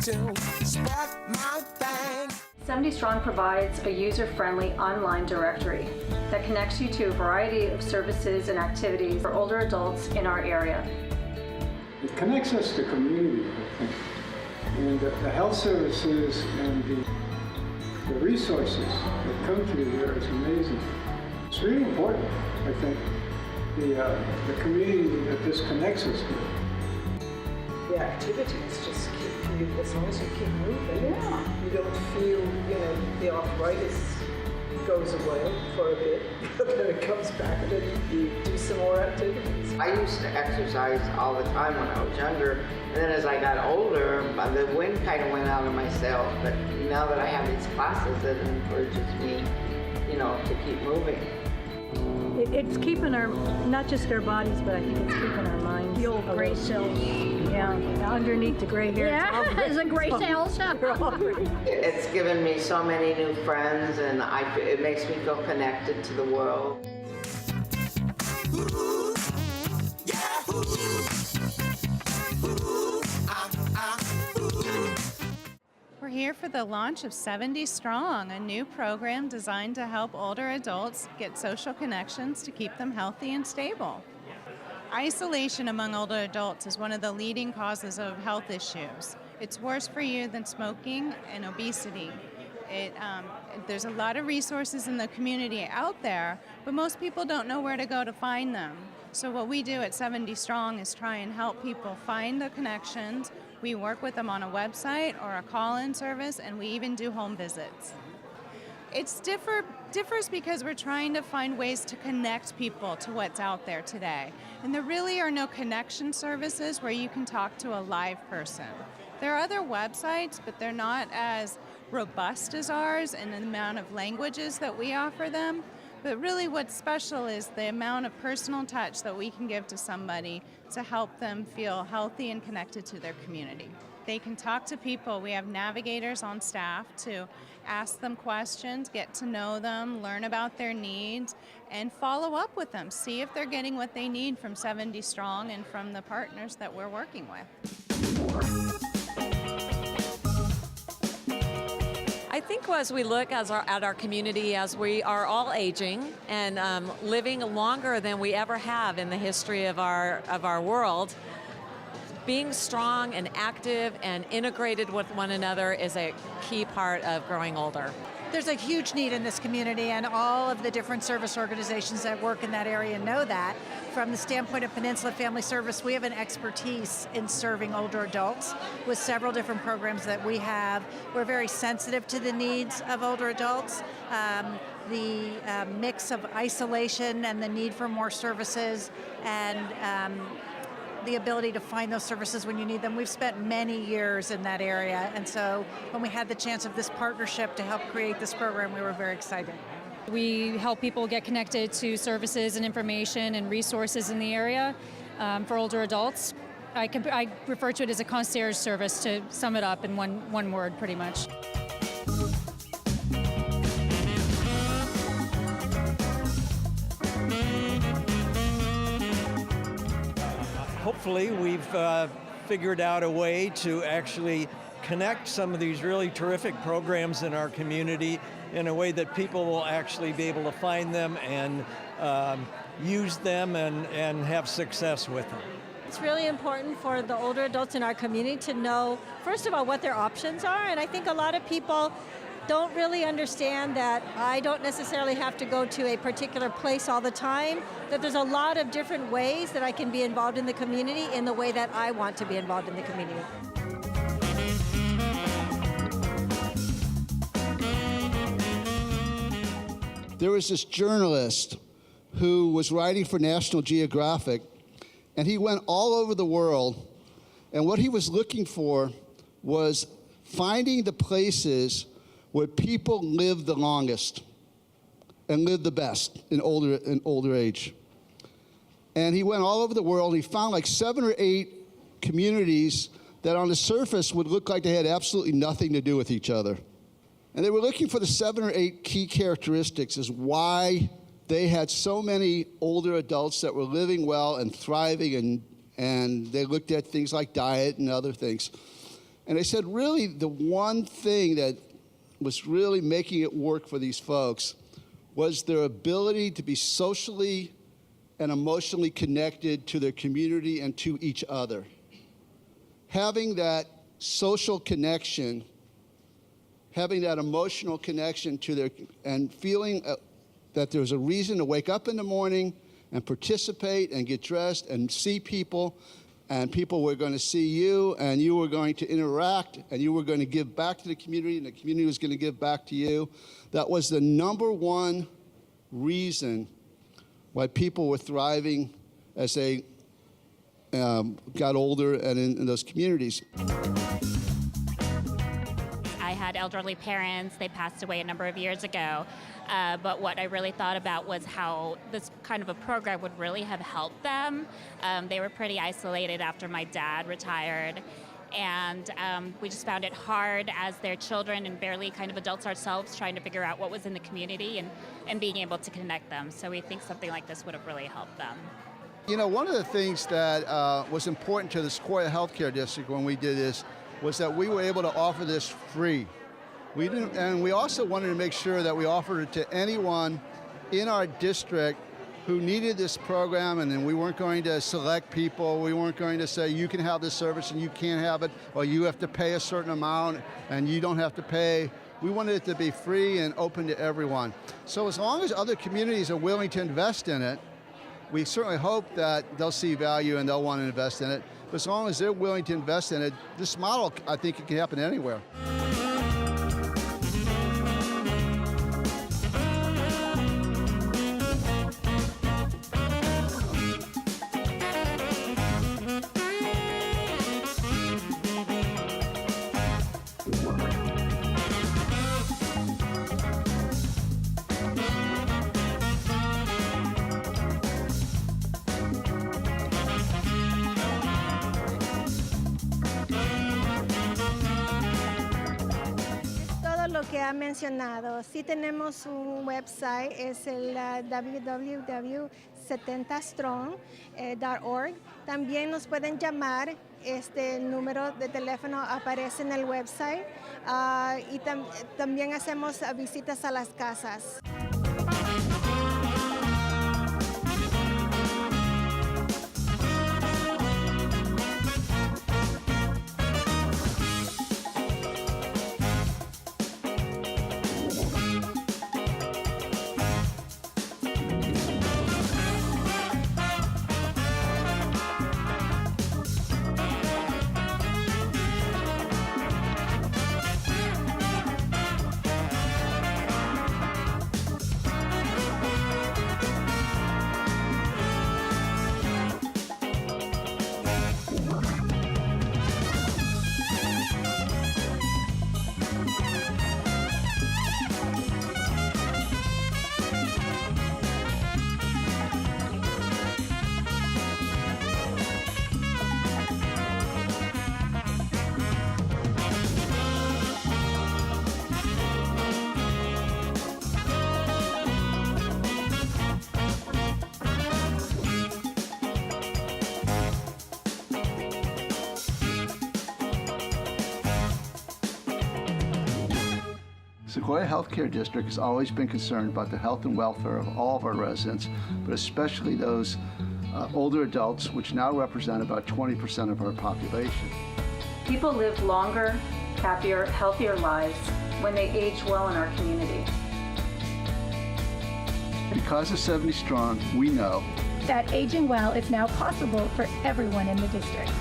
to spark my thing. 70 Strong provides a user-friendly online directory that connects you to a variety of services and activities for older adults in our area. It connects us to community, I think. And the health services and the resources that come through here is amazing. It's really important, I think, the community that this connects us to. The activities just keep you, as long as you keep moving, you don't feel, the arthritis goes away for a bit, but then it comes back and then you do some more activities. I used to exercise all the time when I was younger, and then as I got older, the wind kind of went out of myself, but now that I have these classes, it encourages me, to keep moving. It's keeping our, not just our bodies, but I think it's keeping our minds. The old gray cells. Yeah, underneath the gray hair. Yeah, it's a gray cells. It's given me so many new friends, and it makes me feel connected to the world. Ooh, yeah, ooh, ooh, ooh. We're here for the launch of 70 Strong, a new program designed to help older adults get social connections to keep them healthy and stable. Isolation among older adults is one of the leading causes of health issues. It's worse for you than smoking and obesity. There's a lot of resources in the community out there, but most people don't know where to go to find them. So what we do at 70 Strong is try and help people find the connections. We work with them on a website or a call-in service, and we even do home visits. It differs because we're trying to find ways to connect people to what's out there today. And there really are no connection services where you can talk to a live person. There are other websites, but they're not as robust as ours in the amount of languages that we offer them. But really what's special is the amount of personal touch that we can give to somebody to help them feel healthy and connected to their community. They can talk to people. We have navigators on staff to ask them questions, get to know them, learn about their needs, and follow up with them, see if they're getting what they need from 70 Strong and from the partners that we're working with. I think as we look at our community, as we are all aging and living longer than we ever have in the history of our world, being strong and active and integrated with one another is a key part of growing older. There's a huge need in this community, and all of the different service organizations that work in that area know that. From the standpoint of Peninsula Family Service, we have an expertise in serving older adults with several different programs that we have. We're very sensitive to the needs of older adults. The mix of isolation and the need for more services and the ability to find those services when you need them. We've spent many years in that area, and so when we had the chance of this partnership to help create this program, we were very excited. We help people get connected to services and information and resources in the area for older adults. I refer to it as a concierge service to sum it up in one word, pretty much. Hopefully we've figured out a way to actually connect some of these really terrific programs in our community in a way that people will actually be able to find them and use them and have success with them. It's really important for the older adults in our community to know, first of all, what their options are, and I think a lot of people don't really understand that I don't necessarily have to go to a particular place all the time, that there's a lot of different ways that I can be involved in the community in the way that I want to be involved in the community. There was this journalist who was writing for National Geographic, and he went all over the world, and what he was looking for was finding the places where people live the longest and live the best in older age. And he went all over the world, and he found like 7 or 8 communities that on the surface would look like they had absolutely nothing to do with each other. And they were looking for the 7 or 8 key characteristics as why they had so many older adults that were living well and thriving, and they looked at things like diet and other things. And they said really the one thing that was really making it work for these folks was their ability to be socially and emotionally connected to their community and to each other. Having that social connection, having that emotional connection to their, and feeling that there's a reason to wake up in the morning and participate and get dressed and see people, and people were going to see you, and you were going to interact, and you were going to give back to the community, and the community was going to give back to you. That was the number one reason why people were thriving as they got older and in those communities. I had elderly parents. They passed away a number of years ago. But what I really thought about was how this kind of a program would really have helped them. They were pretty isolated after my dad retired. And we just found it hard as their children and barely kind of adults ourselves trying to figure out what was in the community and being able to connect them. So we think something like this would have really helped them. You know, one of the things that was important to the Sequoia Healthcare District when we did this was that we were able to offer this free. And we also wanted to make sure that we offered it to anyone in our district who needed this program, and then we weren't going to select people. We weren't going to say you can have this service and you can't have it, or you have to pay a certain amount and you don't have to pay. We wanted it to be free and open to everyone. So as long as other communities are willing to invest in it, we certainly hope that they'll see value and they'll want to invest in it. But as long as they're willing to invest in it, this model, I think it can happen anywhere. Lo que ha mencionado. Sí tenemos un website, es el www.70strong.org. También nos pueden llamar, este número de teléfono aparece en el website, y también hacemos visitas a las casas. Sequoia Healthcare District has always been concerned about the health and welfare of all of our residents, but especially those older adults, which now represent about 20% of our population. People live longer, happier, healthier lives when they age well in our community. Because of 70 Strong, we know that aging well is now possible for everyone in the district.